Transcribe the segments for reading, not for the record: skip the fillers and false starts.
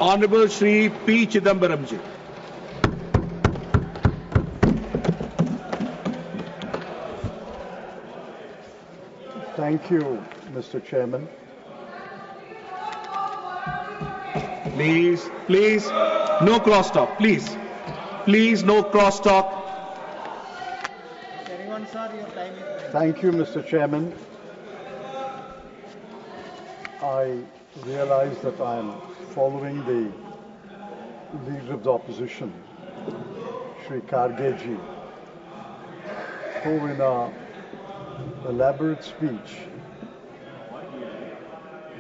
Honorable Shri P. Chidambaram ji. Thank you, Mr. Chairman. Please, no crosstalk, please. Please, no crosstalk. Thank you, Mr. Chairman. I realize that I am following the Leader of the Opposition, Shri Karge ji, who in an elaborate speech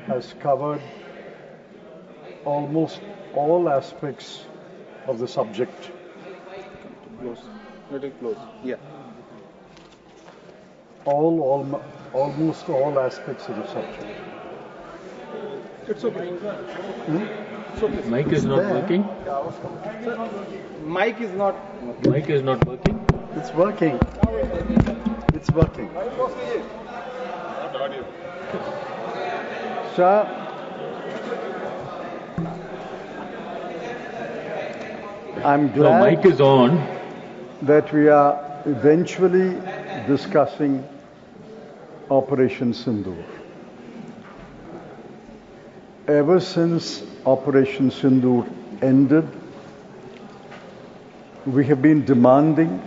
has covered almost all aspects of the subject. Let it close. Yeah. Almost all aspects of the subject. It's okay. It's okay. Mic is not working. Sir, mic is not. Mic is not working. It's working. It's working. Sir, I'm glad No, mic is on. that we are eventually discussing Operation Sindoor. Ever since Operation Sindoor ended, we have been demanding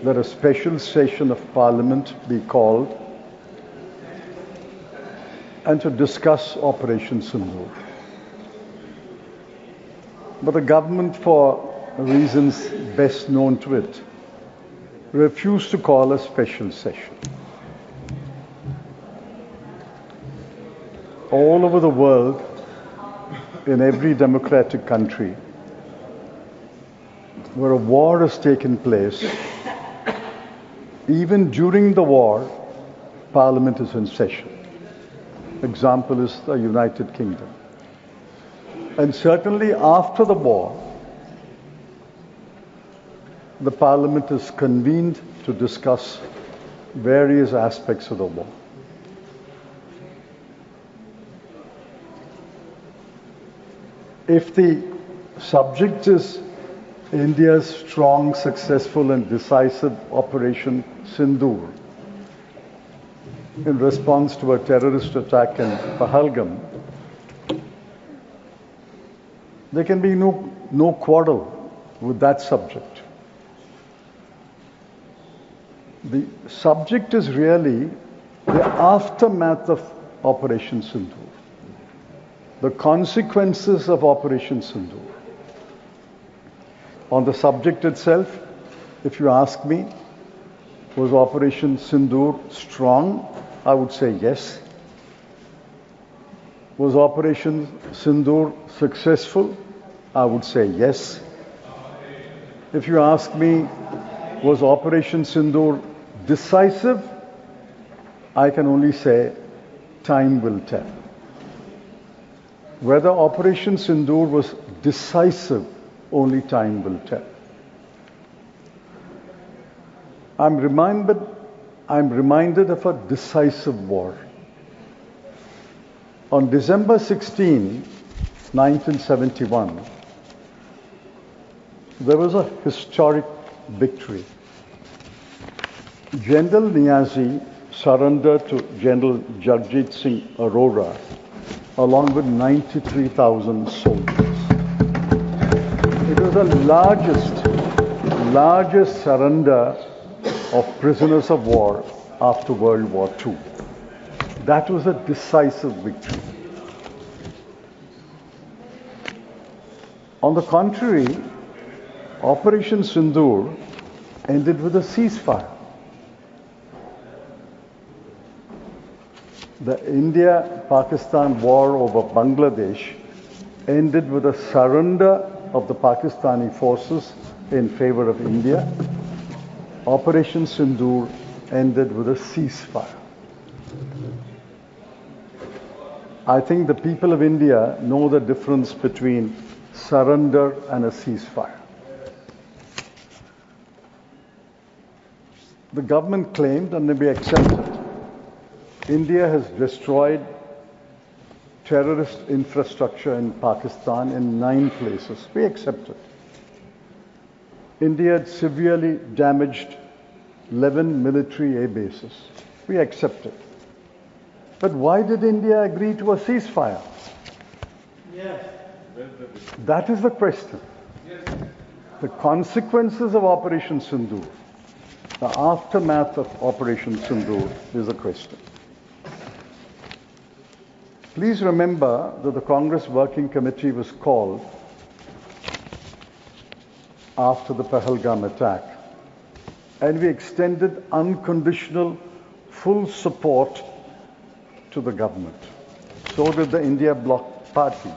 that a special session of Parliament be called and to discuss Operation Sindoor. But the government, for reasons best known to it, refused to call a special session. All over the world, in every democratic country, where a war has taken place, even during the war, Parliament is in session. Example is the United Kingdom. And certainly after the war, the Parliament is convened to discuss various aspects of the war. If the subject is India's strong, successful and decisive Operation Sindoor in response to a terrorist attack in Pahalgam, there can be no quarrel with that subject. The subject is really the aftermath of Operation Sindoor, the consequences of Operation Sindoor. On the subject itself, if you ask me, was Operation Sindoor strong? I would say yes. Was Operation Sindoor successful? I would say yes. If you ask me, was Operation Sindoor decisive? I can only say time will tell. Whether Operation Sindoor was decisive, only time will tell. I'm reminded of a decisive war. On December 16, 1971, there was a historic victory. General Niazi surrendered to General Jagjit Singh Arora along with 93,000 soldiers. It was the largest surrender of prisoners of war after World War II. That was a decisive victory. On the contrary, Operation Sindoor ended with a ceasefire. The India-Pakistan war over Bangladesh ended with a surrender of the Pakistani forces in favor of India. Operation Sindoor ended with a ceasefire. I think the people of India know the difference between surrender and a ceasefire. The government claimed, and we accepted, India has destroyed terrorist infrastructure in Pakistan in 9 places. We accept it. India had severely damaged 11 military air bases. We accept it. But why did India agree to a ceasefire? Yes. That is the question. Yes. The consequences of Operation Sindhur, the aftermath of Operation Sindhur is the question. Please remember that the Congress Working Committee was called after the Pahalgam Attack, and we extended unconditional full support to the government. So did the India bloc parties.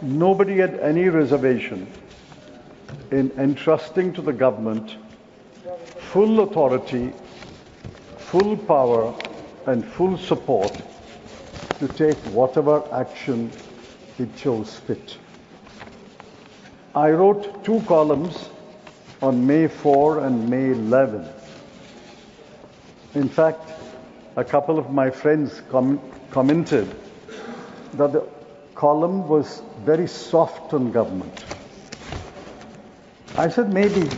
Nobody had any reservation in entrusting to the government full authority, full power, and full support to take whatever action it chose fit. I wrote 2 columns on May 4 and May 11. In fact, a couple of my friends commented that the column was very soft on government. I said maybe,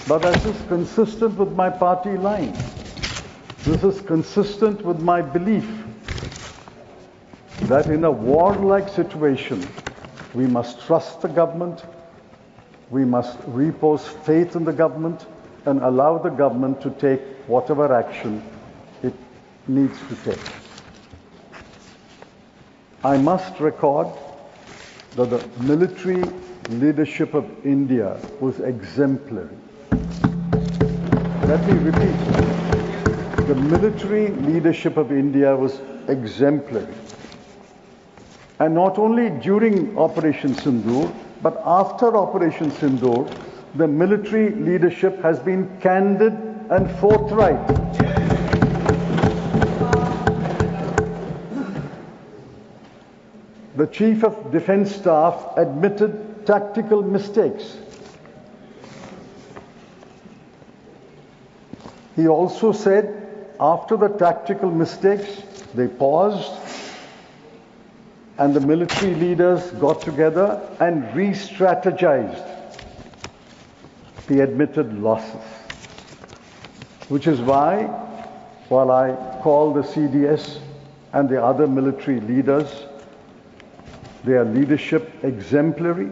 but this is consistent with my party line. This is consistent with my belief that in a war-like situation, we must trust the government, we must repose faith in the government, and allow the government to take whatever action it needs to take. I must record that the military leadership of India was exemplary. Let me repeat. The military leadership of India was exemplary. And not only during Operation Sindhur, but after Operation Sindhur, the military leadership has been candid and forthright. The Chief of Defence Staff admitted tactical mistakes. He also said, after the tactical mistakes, they paused, and the military leaders got together and re-strategized. He admitted losses, which is why, while I call the CDS and the other military leaders, their leadership exemplary,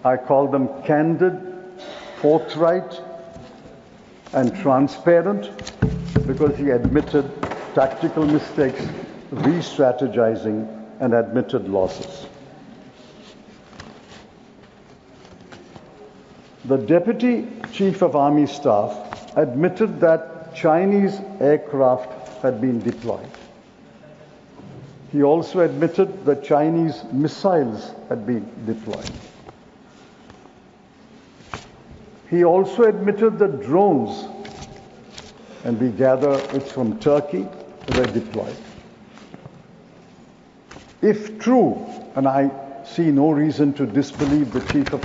I call them candid, forthright, and transparent, because he admitted tactical mistakes, re-strategizing, and admitted losses. The Deputy Chief of Army Staff admitted that Chinese aircraft had been deployed. He also admitted that Chinese missiles had been deployed. He also admitted that drones, and we gather it's from Turkey, were deployed. If true, and I see no reason to disbelieve the Chief of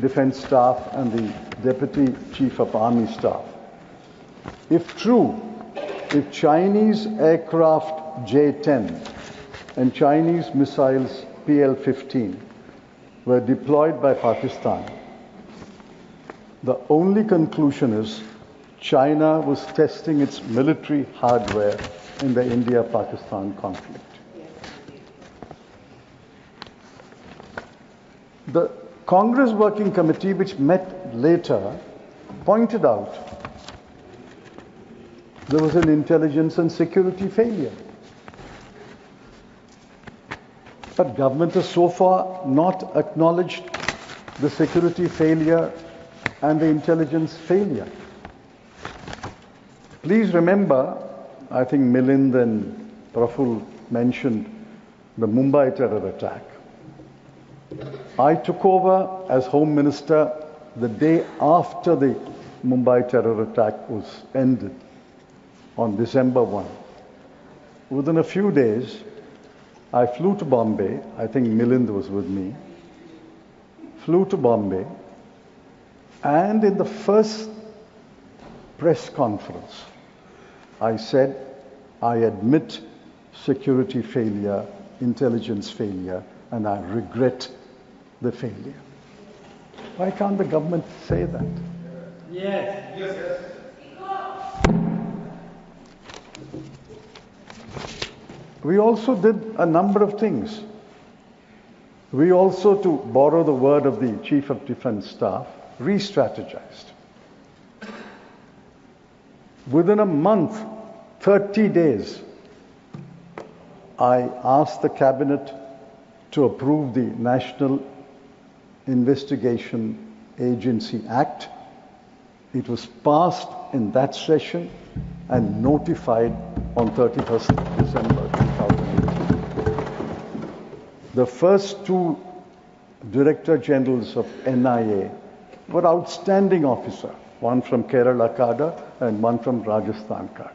Defence Staff and the Deputy Chief of Army Staff, if true, if Chinese aircraft J-10 and Chinese missiles PL-15 were deployed by Pakistan, the only conclusion is China was testing its military hardware in the India-Pakistan conflict. The Congress Working Committee, which met later, pointed out there was an intelligence and security failure. But government has so far not acknowledged the security failure and the intelligence failure. Please remember, I think Milind and Praful mentioned the Mumbai terror attack. I took over as Home Minister the day after the Mumbai terror attack was ended on December 1. Within a few days, I flew to Bombay. I think Milind was with me. Flew to Bombay, and in the first press conference, I said, I admit security failure, intelligence failure, and I regret the failure. Why can't the government say that? We also did a number of things. We also, to borrow the word of the Chief of Defence Staff, re-strategized. Within a month, 30 days, I asked the Cabinet to approve the National Investigation Agency Act. It was passed in that session and notified on 31st December 2018. The first two Director Generals of NIA were outstanding officers, one from Kerala cadre and one from Rajasthan cadre.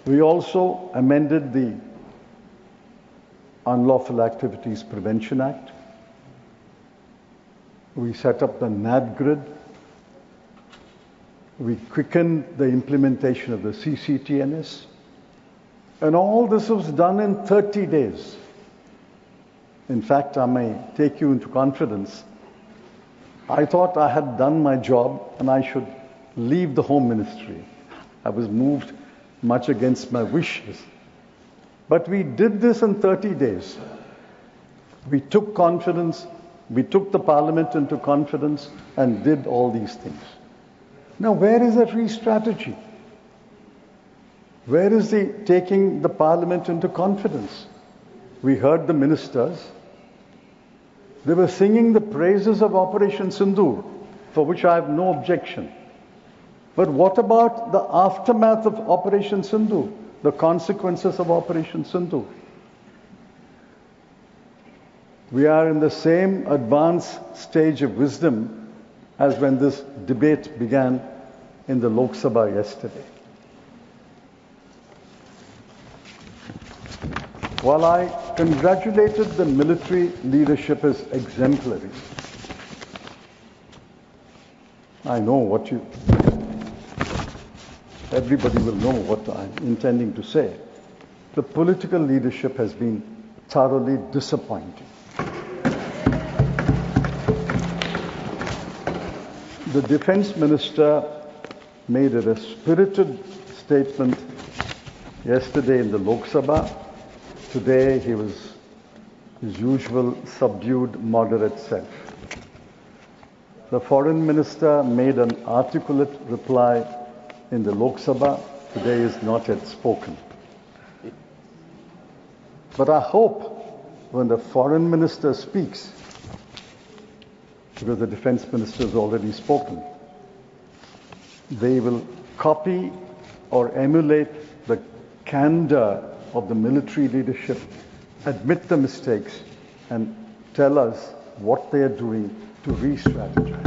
We also amended the Unlawful Activities Prevention Act. We set up the NAD grid. We quickened the implementation of the CCTNS. And all this was done in 30 days. In fact, I may take you into confidence. I thought I had done my job and I should leave the Home Ministry. I was moved much against my wishes. But we did this in 30 days. We took confidence, we took the Parliament into confidence and did all these things. Now, where is that re-strategy? Where is the taking the Parliament into confidence? We heard the ministers. They were singing the praises of Operation Sindhur, for which I have no objection. But what about the aftermath of Operation Sindhur, the consequences of Operation Sindhur? We are in the same advanced stage of wisdom as when this debate began in the Lok Sabha yesterday. While I congratulated the military leadership as exemplary, I know what everybody will know what I'm intending to say. The political leadership has been thoroughly disappointing. The Defence Minister made a spirited statement yesterday in the Lok Sabha. Today he was his usual subdued, moderate self. The Foreign Minister made an articulate reply in the Lok Sabha. Today is not yet spoken. But I hope when the Foreign Minister speaks, because the Defence Minister has already spoken, they will copy or emulate the candor of the military leadership, admit the mistakes, and tell us what they are doing to re-strategize.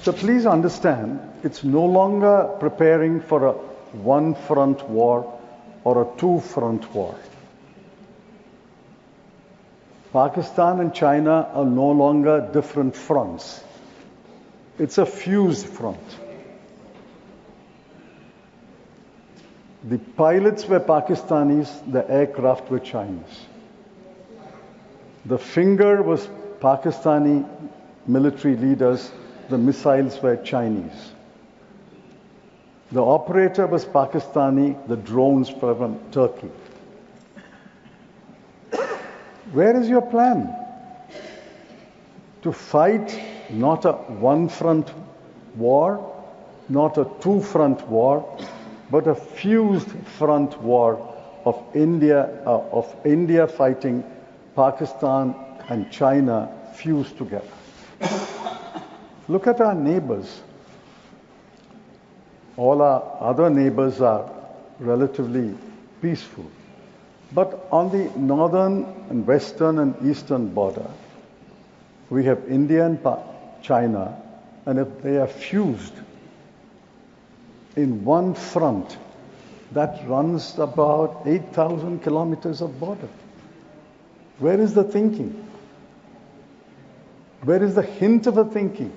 So please understand, it's no longer preparing for a one-front war or a two-front war. Pakistan and China are no longer different fronts. It's a fused front. The pilots were Pakistanis, the aircraft were Chinese. The finger was Pakistani military leaders, the missiles were Chinese. The operator was Pakistani, the drones were from Turkey. Where is your plan? To fight not a one-front war, not a two-front war, but a fused front war of India fighting Pakistan and China fused together. Look at our neighbors. All our other neighbors are relatively peaceful. But on the northern and western and eastern border, we have India and China, and if they are fused in one front, that runs about 8,000 kilometers of border. Where is the thinking? Where is the hint of a thinking?